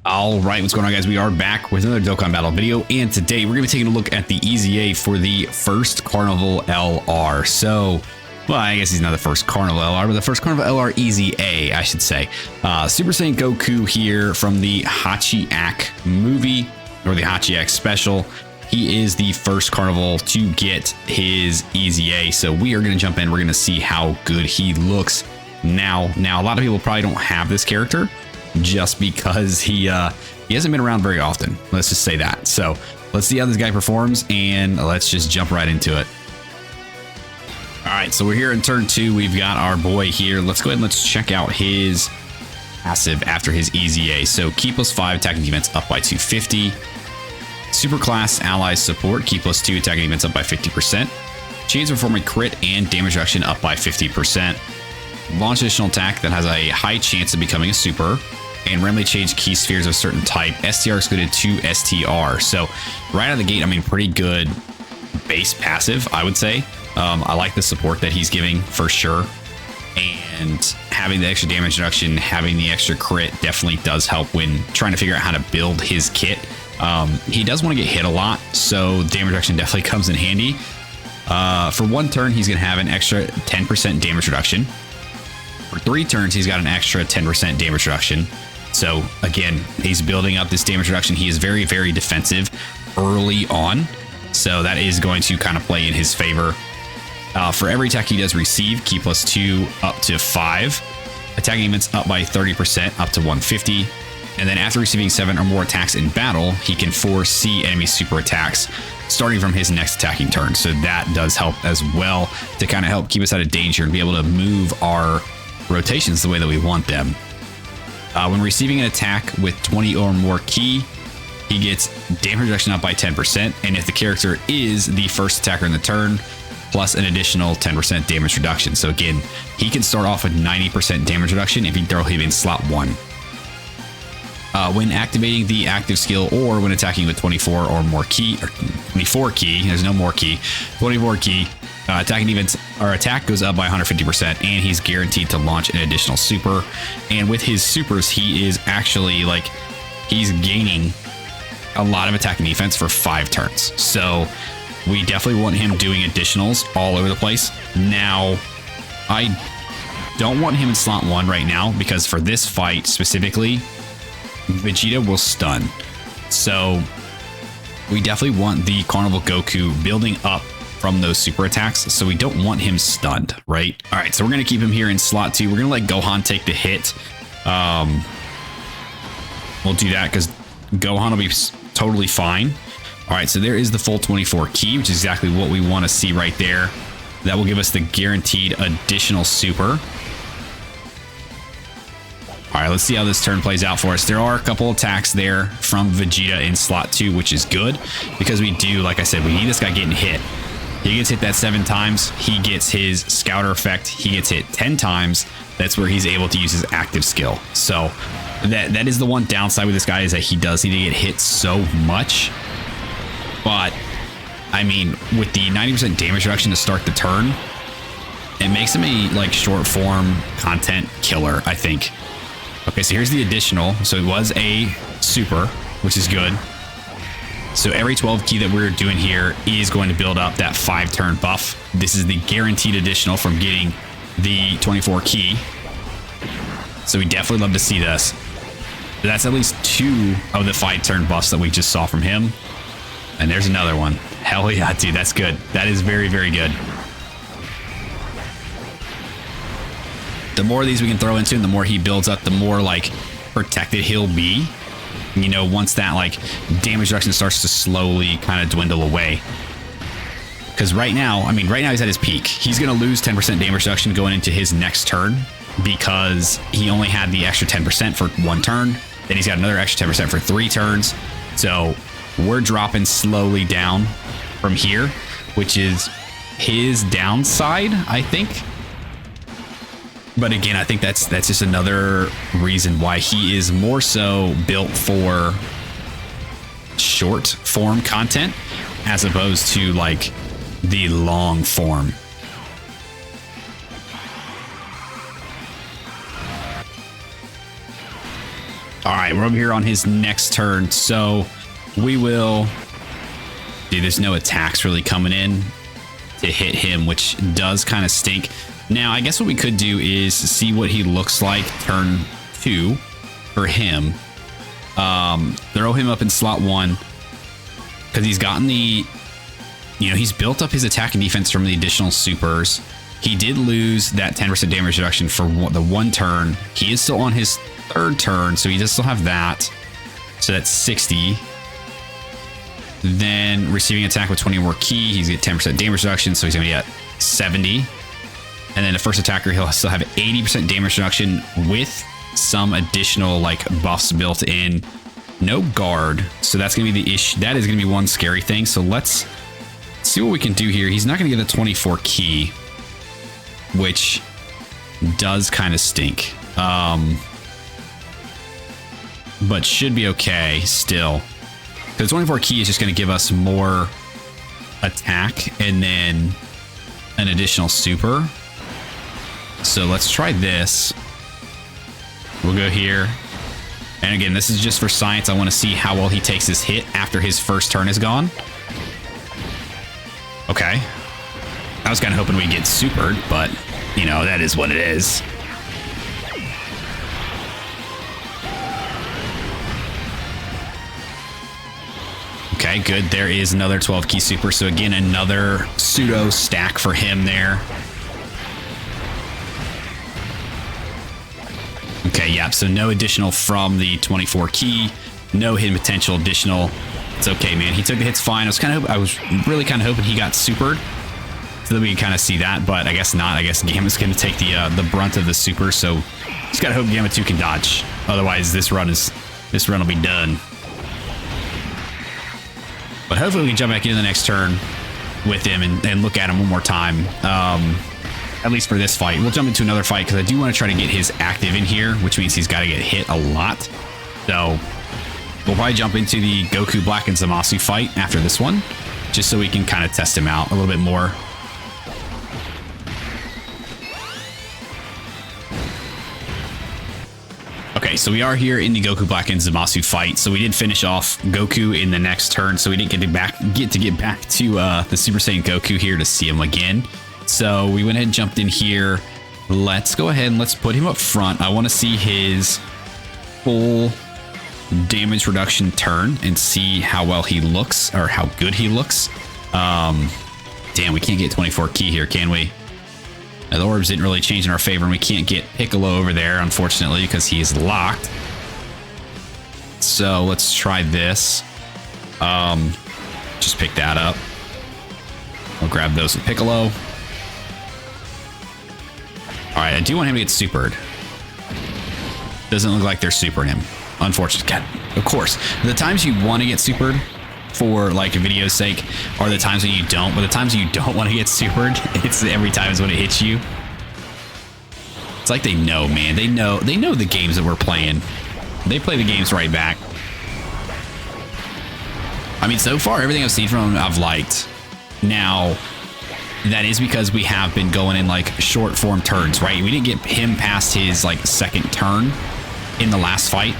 All right, what's going on, guys? We are back with another Dokkan Battle video, and today we're going to be taking a look at the EZA for the first Carnival LR. So, well, I guess he's not the first Carnival LR, but the first Carnival LR EZA, I should say. Super Saiyan Goku here from the Hachiak movie, or the Hachiak special. He is the first Carnival to get his EZA, so we are going to jump in. We're going to see how good he looks now. Now, a lot of people probably don't have this character, just because he hasn't been around very often. Let's just say that. So let's see how this guy performs, and let's just jump right into it. All right, so we're here in turn 2. We've got our boy here. Let's go ahead and let's check out his passive after his EZA. So key +5 attacking defense up by 250. Super class allies support, key +2 attacking defense up by 50%. Chance of performing crit and damage reduction up by 50%. Launch additional attack that has a high chance of becoming a super, and randomly change key spheres of a certain type. STR excluded to STR. So right out of the gate, I mean, pretty good base passive, I would say. I like the support that he's giving for sure. And having the extra damage reduction, having the extra crit definitely does help when trying to figure out how to build his kit. He does want to get hit a lot, so damage reduction definitely comes in handy. For one turn, he's going to have an extra 10% damage reduction. For 3 turns, he's got an extra 10% damage reduction. So again, he's building up this damage reduction. He is very, very defensive early on. So that is going to kind of play in his favor. For every attack he does receive, key +2 up to 5. Attacking defense up by 30% up to 150. And then after receiving 7 or more attacks in battle, he can foresee enemy super attacks starting from his next attacking turn. So that does help as well to kind of help keep us out of danger and be able to move our rotations the way that we want them. When receiving an attack with 20 or more key, he gets damage reduction up by 10%, and if the character is the first attacker in the turn, plus an additional 10% damage reduction. So again, he can start off with 90% damage reduction if you throw him in slot 1. When activating the active skill or when attacking with 24 or more key, or 24 key, there's no more key, 24 key, attacking defense or attack goes up by 150%, and he's guaranteed to launch an additional super. And with his supers, he is actually he's gaining a lot of attacking defense for 5 turns. So we definitely want him doing additionals all over the place. Now, I don't want him in slot 1 right now, because for this fight specifically, Vegeta will stun. So we definitely want the Carnival Goku building up from those super attacks, so we don't want him stunned, right? All right, so we're going to keep him here in slot 2. We're going to let Gohan take the hit. We'll do that because Gohan will be totally fine. All right, so there is the full 24 key, which is exactly what we want to see right there. That will give us the guaranteed additional super. All right, let's see how this turn plays out for us. There are a couple attacks there from Vegeta in slot 2, which is good because we do, like I said, we need this guy getting hit. He gets hit that 7 times. He gets his scouter effect. He gets hit 10 times. That's where he's able to use his active skill. So that is the one downside with this guy, is that he does need to get hit so much. But I mean, with the 90% damage reduction to start the turn, it makes him a short form content killer, I think. Okay, so here's the additional. So it was a super, which is good. So every 12 key that we're doing here is going to build up that 5-turn buff. This is the guaranteed additional from getting the 24 key. So we definitely love to see this. That's at least 2 of the 5-turn buffs that we just saw from him. And there's another one. Hell yeah, dude, that's good. That is very, very good. The more of these we can throw into him, the more he builds up, the more protected he'll be. You know, once that damage reduction starts to slowly kind of dwindle away. Because right now, I mean, right now he's at his peak. He's going to lose 10% damage reduction going into his next turn because he only had the extra 10% for 1 turn. Then he's got another extra 10% for 3 turns. So we're dropping slowly down from here, which is his downside, I think. But again, I think that's just another reason why he is more so built for short form content as opposed to the long form. All right, we're over here on his next turn. So we will... Dude, there's no attacks really coming in to hit him, which does kind of stink. Now, I guess what we could do is see what he looks like turn 2 for him. Throw him up in slot 1 because he's gotten the... You know, he's built up his attack and defense from the additional supers. He did lose that 10% damage reduction for the 1 turn. He is still on his 3rd turn, so he does still have that. So that's 60. Then receiving attack with 20 more ki, he's got 10% damage reduction, so he's going to get 70. And then the first attacker, he'll still have 80% damage reduction with some additional like buffs built in. No guard, so that's going to be the issue. That is going to be one scary thing. So let's see what we can do here. He's not going to get the 24 ki, which does kind of stink. But should be okay still. The 24 ki is just going to give us more attack and then an additional super. So let's try this. We'll go here. And again, this is just for science. I want to see how well he takes his hit after his first turn is gone. Okay. I was kind of hoping we'd get supered, but, you know, that is what it is. Okay, good. There is another 12 ki super. So again, another pseudo stack for him there. Okay, yeah, so no additional from the 24 ki, no hidden potential additional. It's okay, man. He took the hits fine. I was really kind of hoping he got supered so that we can kind of see that, but I guess not. I guess Gamma's going to take the brunt of the super, so just gotta hope Gamma 2 can dodge. Otherwise, this run will be done. But hopefully we can jump back into the next turn with him and look at him one more time. At least for this fight. We'll jump into another fight because I do want to try to get his active in here, which means he's got to get hit a lot. So we'll probably jump into the Goku Black and Zamasu fight after this one, just so we can kind of test him out a little bit more. Okay, so we are here in the Goku Black and Zamasu fight. So we did finish off Goku in the next turn, so we didn't get back to the Super Saiyan Goku here to see him again. So we went ahead and jumped in here. Let's go ahead and let's put him up front. I want to see his full damage reduction turn and see how well he looks, or how good he looks. Damn, we can't get 24 ki here, can we? Now, the orbs didn't really change in our favor, and we can't get Piccolo over there, unfortunately, because he is locked. So let's try this. Just pick that up. I'll grab those with Piccolo. All right, I do want him to get supered. Doesn't look like they're supering him. Unfortunately, God, of course. The times you want to get supered for like a video's sake are the times when you don't. But the times you don't want to get supered, it's every time is when it hits you. It's like they know, man. They know the games that we're playing. They play the games right back. I mean, so far everything I've seen from them, I've liked. Now, that is because we have been going in like short form turns, right? We didn't get him past his like second turn in the last fight.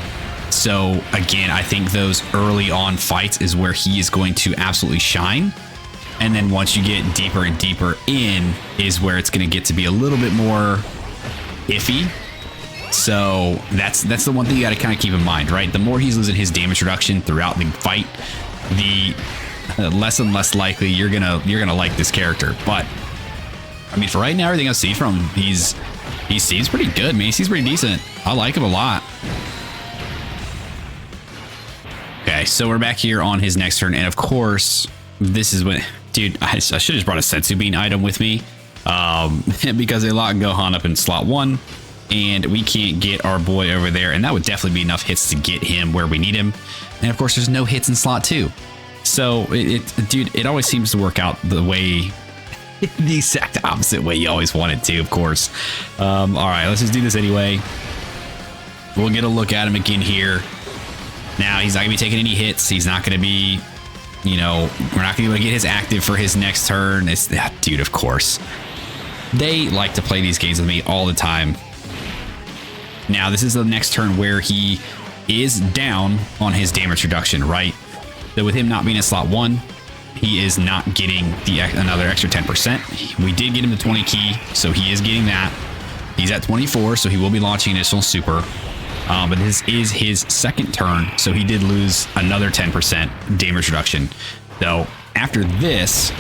So again, I think those early on fights is where he is going to absolutely shine. And then once you get deeper and deeper in is where it's going to get to be a little bit more iffy. So that's the one thing you got to kind of keep in mind, right? The more he's losing his damage reduction throughout the fight, the less and less likely you're gonna like this character. But I mean, for right now, everything I see from him, he seems pretty good, man. He seems pretty decent. I like him a lot. Okay, so we're back here on his next turn, and of course, this is what, dude, I should have just brought a Senzu Bean item with me, because they lock Gohan up in slot 1, and we can't get our boy over there, and that would definitely be enough hits to get him where we need him. And of course, there's no hits in slot 2. So dude, it always seems to work out the way, the exact opposite way you always want it to, of course. All right, let's just do this anyway. We'll get a look at him again here. Now, he's not gonna be taking any hits. He's not gonna be, you know, we're not gonna be able to get his active for his next turn. It's that, dude, of course. They like to play these games with me all the time. Now, this is the next turn where he is down on his damage reduction, right? So with him not being in slot 1, he is not getting another extra 10%. We did get him the 20 key, so he is getting that. He's at 24, so he will be launching additional super. But this is his second turn, so he did lose another 10% damage reduction. So after this,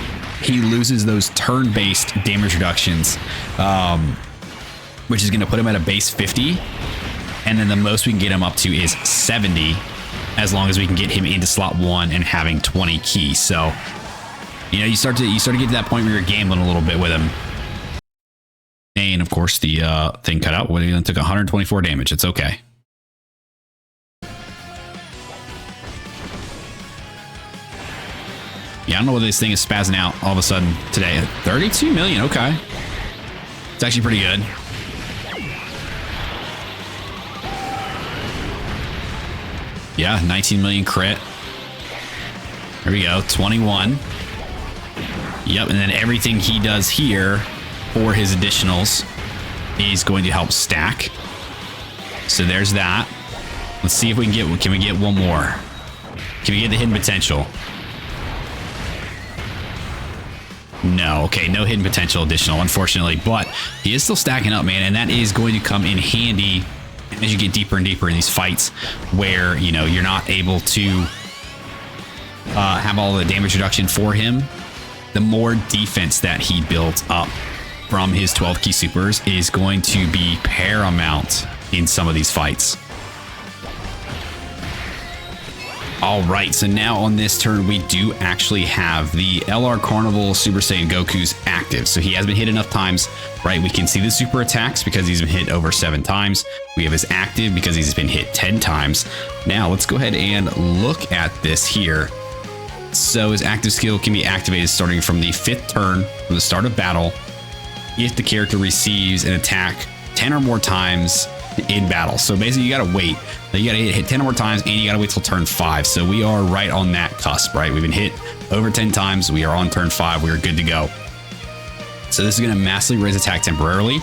he loses those turn-based damage reductions, which is going to put him at a base 50. And then the most we can get him up to is 70, as long as we can get him into slot 1 and having 20 key. So, you know, you start to get to that point where you're gambling a little bit with him. And of course, the thing cut out when he took 124 damage. It's okay. Yeah, I don't know whether this thing is spazzing out all of a sudden today. 32 million, okay. It's actually pretty good. Yeah, 19 million crit. There we go, 21. Yep, and then everything he does here for his additionals is going to help stack. So there's that. Let's see if we can we get one more? Can we get the hidden potential? No, okay, no hidden potential additional, unfortunately, but he is still stacking up, man, and that is going to come in handy as you get deeper and deeper in these fights where, you know, you're not able to have all the damage reduction for him. The more defense that he builds up from his 12 key supers is going to be paramount in some of these fights. All right, so now on this turn, we do actually have the LR Carnival Super Saiyan Goku's active. So he has been hit enough times, right? We can see the super attacks because he's been hit over 7 times. We have his active because he's been hit 10 times. Now let's go ahead and look at this here. So his active skill can be activated starting from the 5th turn from the start of battle if the character receives an attack 10 or more times in battle. So basically you gotta wait. You gotta hit 10 or more times and you gotta wait till turn 5. So we are right on that cusp, right? We've been hit over 10 times. We are on turn 5. We are good to go. So this is gonna massively raise attack temporarily,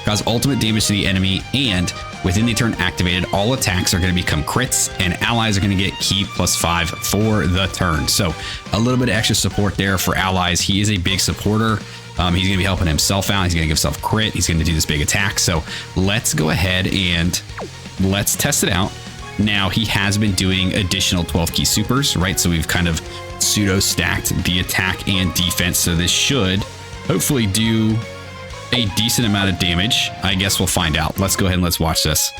cause ultimate damage to the enemy, and within the turn activated, all attacks are gonna become crits and allies are gonna get key +5 for the turn. So a little bit of extra support there for allies. He is a big supporter. He's going to be helping himself out. He's going to give himself crit. He's going to do this big attack. So let's go ahead and let's test it out. Now he has been doing additional 12 key supers, right? So we've kind of pseudo stacked the attack and defense. So this should hopefully do a decent amount of damage. I guess we'll find out. Let's go ahead and let's watch this.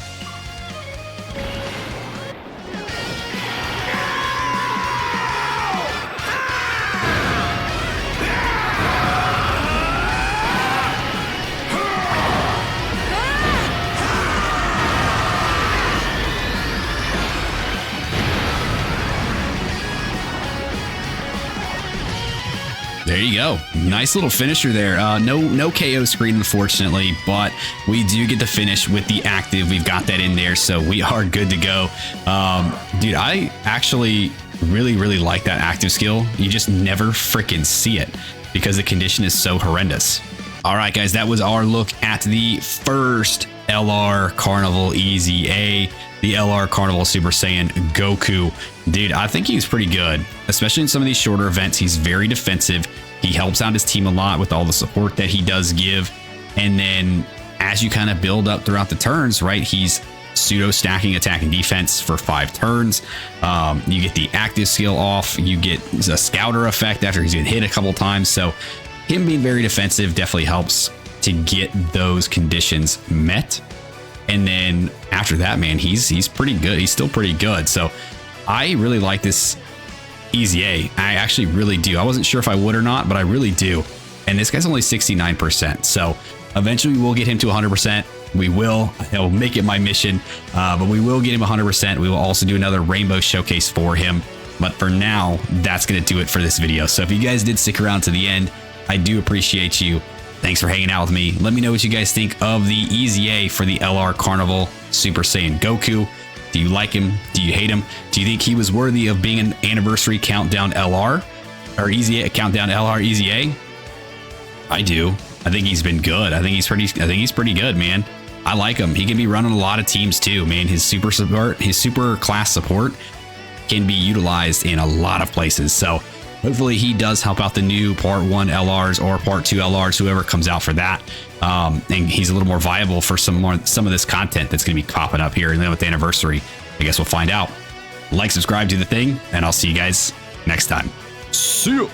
There you go. Nice little finisher there. No KO screen, unfortunately, but we do get the finish with the active. We've got that in there, so we are good to go. Dude, I actually really like that active skill. You just never freaking see it because the condition is so horrendous. All right, guys, that was our look at the first LR Carnival EZA, the LR Carnival Super Saiyan Goku. Dude, I think he's pretty good, especially in some of these shorter events. He's very defensive. He helps out his team a lot with all the support that he does give. And then as you kind of build up throughout the turns, right, he's pseudo stacking attack and defense for 5 turns. You get the active skill off. You get a scouter effect after he's been hit a couple times. So him being very defensive definitely helps to get those conditions met. And then after that, man, he's pretty good. He's still pretty good. So I really like this EZA. I actually really do. I wasn't sure if I would or not, but I really do. And this guy's only 69%. So eventually we'll get him to 100%. We will. I'll make it my mission, but we will get him 100%. We will also do another rainbow showcase for him. But for now, that's going to do it for this video. So if you guys did stick around to the end, I do appreciate you. Thanks for hanging out with me. Let me know what you guys think of the EZA for the LR Carnival Super Saiyan Goku. Do you like him? Do you hate him? Do you think he was worthy of being an anniversary countdown LR or EZA countdown LR EZA? I do. I think he's been good. I think he's pretty good, man. I like him. He can be running a lot of teams too, man. His super support, his super class support can be utilized in a lot of places. So hopefully he does help out the new Part 1 LRs or Part 2 LRs, whoever comes out for that. And he's a little more viable for some of this content that's going to be popping up here. And then with the anniversary, I guess we'll find out. Like, subscribe, do the thing, and I'll see you guys next time. See you.